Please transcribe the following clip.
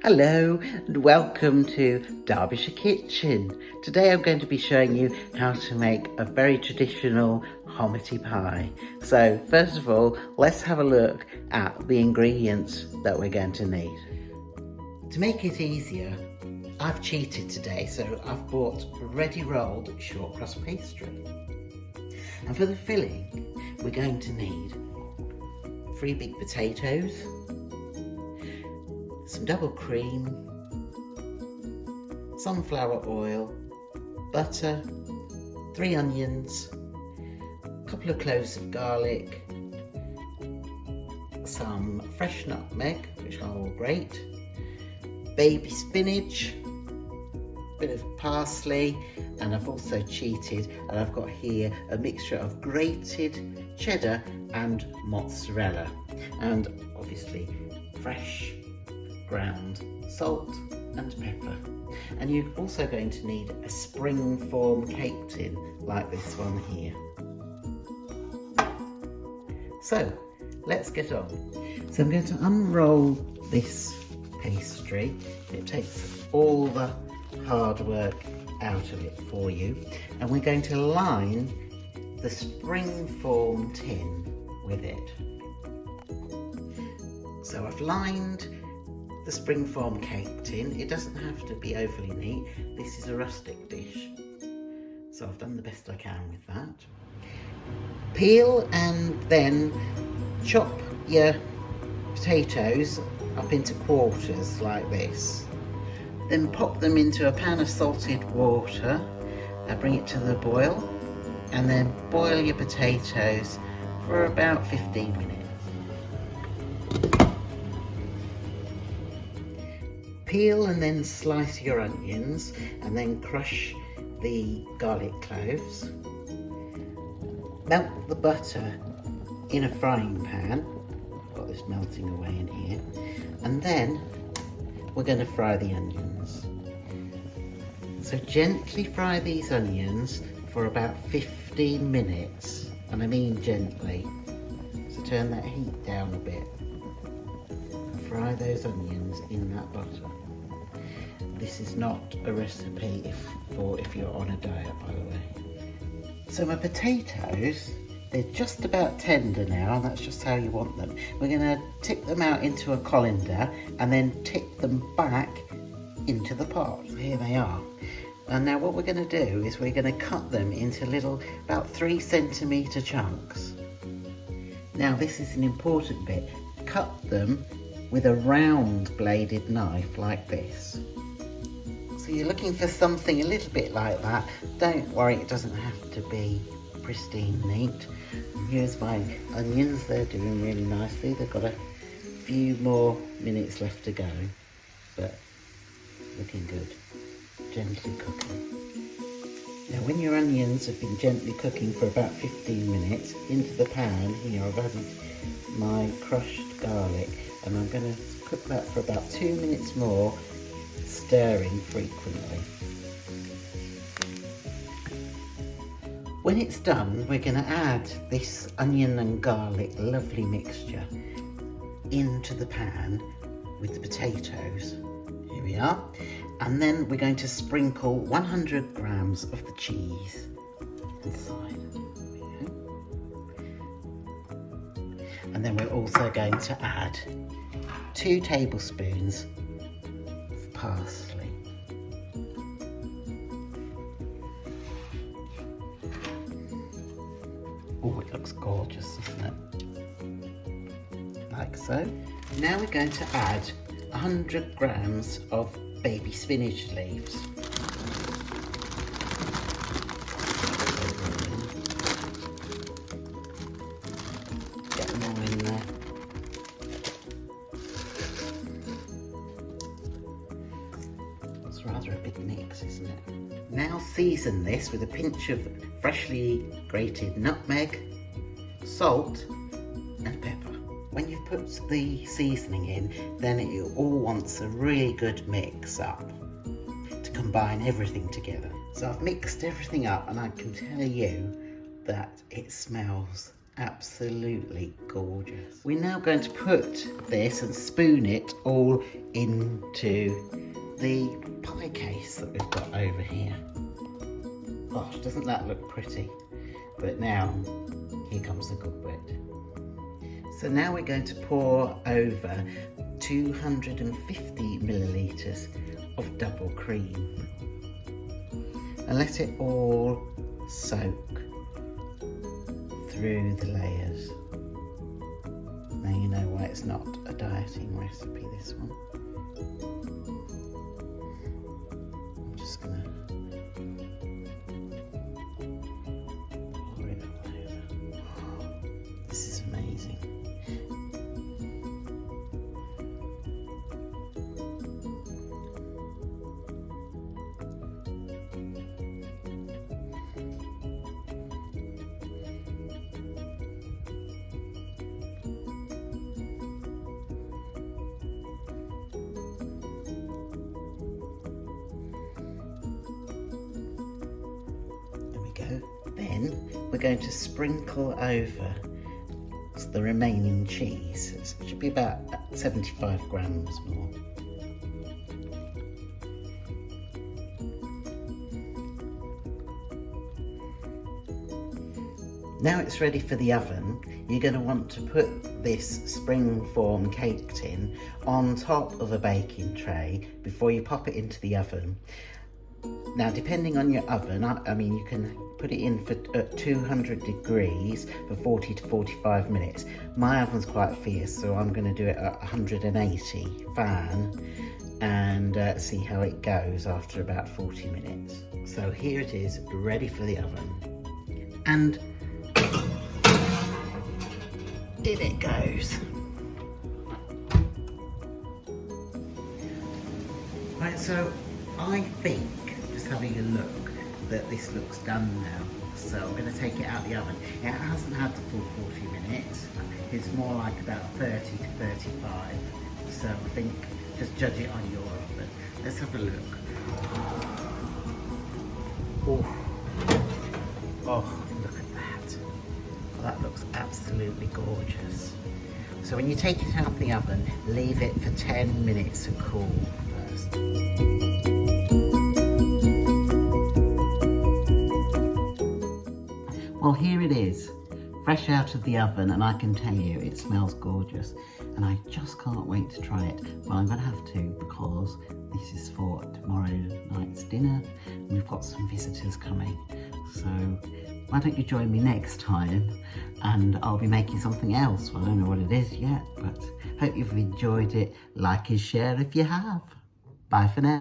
Hello and welcome to Derbyshire Kitchen. Today I'm going to be showing you how to make a very traditional homity pie. So first of all, let's have a look at the ingredients that we're going to need. To make it easier, I've cheated today, so I've bought ready rolled short crust pastry. And for the filling, we're going to need 3 big potatoes, some double cream, sunflower oil, butter, 3 onions, a couple of cloves of garlic, some fresh nutmeg, which I will grate, baby spinach, a bit of parsley, and I've also cheated and I've got here a mixture of grated cheddar and mozzarella, and obviously fresh ground salt and pepper. And you're also going to need a spring form cake tin like this one here. So let's get on. So I'm going to unroll this pastry. It takes all the hard work out of it for you, and we're going to line the spring form tin with it. So I've lined the spring form cake tin. It doesn't have to be overly neat. This is a rustic dish, so I've done the best I can with that. Peel and then chop your potatoes up into quarters like this. Then pop them into a pan of salted water and bring it to the boil, and then boil your potatoes for about 15 minutes. Peel and then slice your onions, and then crush the garlic cloves. Melt the butter in a frying pan. I've got this melting away in here. And then we're going to fry the onions. So gently fry these onions for about 15 minutes, and I mean gently. So turn that heat down a bit. Fry those onions in that butter. This is not a recipe if you're on a diet, by the way. So my potatoes, they're just about tender now, and that's just how you want them. We're going to tip them out into a colander and then tip them back into the pot. So here they are. And now what we're going to do is we're going to cut them into little, about 3 centimetre chunks. Now this is an important bit. Cut them with a round bladed knife like this. So you're looking for something a little bit like that. Don't worry, it doesn't have to be pristine neat. Here's my onions. They're doing really nicely. They've got a few more minutes left to go, but looking good. Gently cooking. Now when your onions have been gently cooking for about 15 minutes, into the pan here I've added my crushed garlic, and I'm going to cook that for about 2 minutes more, stirring frequently. When it's done, we're going to add this onion and garlic lovely mixture into the pan with the potatoes. Here we are. And then we're going to sprinkle 100 grams of the cheese inside. And then we're also going to add 2 tablespoons of parsley. Oh, it looks gorgeous, doesn't it? Like so. Now we're going to add 100 grams of baby spinach leaves. Get them all in there. It's rather a big mix, isn't it? Now season this with a pinch of freshly grated nutmeg, salt and pepper. When you've put the seasoning in, then it all wants a really good mix up to combine everything together. So I've mixed everything up, and I can tell you that it smells absolutely gorgeous. We're now going to put this and spoon it all into the pie case that we've got over here. Gosh, doesn't that look pretty? But now, here comes the good bit. So now we're going to pour over 250 millilitres of double cream and let it all soak through the layers. Now you know why it's not a dieting recipe, this one. I'm just gonna pour it all over. This is amazing. Then we're going to sprinkle over the remaining cheese. It should be about 75 grams more. Now it's ready for the oven. You're going to want to put this spring form cake tin on top of a baking tray before you pop it into the oven. Now, depending on your oven, I mean, you can put it in for 200 degrees for 40 to 45 minutes. My oven's quite fierce, so I'm going to do it at 180 fan and see how it goes after about 40 minutes. So here it is, ready for the oven. And in it goes. Right, so I think, just having a look, that this looks done now. So I'm going to take it out of the oven. It hasn't had the full 40 minutes. It's more like about 30 to 35. So I think just judge it on your oven. Let's have a look. Oh, look at that. Well, that looks absolutely gorgeous. So when you take it out of the oven, leave it for 10 minutes to cool first. Well, here it is, fresh out of the oven, and I can tell you it smells gorgeous, and I just can't wait to try it. Well, I'm going to have to, because this is for tomorrow night's dinner, and we've got some visitors coming. So why don't you join me next time, and I'll be making something else. Well, I don't know what it is yet, but hope you've enjoyed it. Like and share if you have. Bye for now.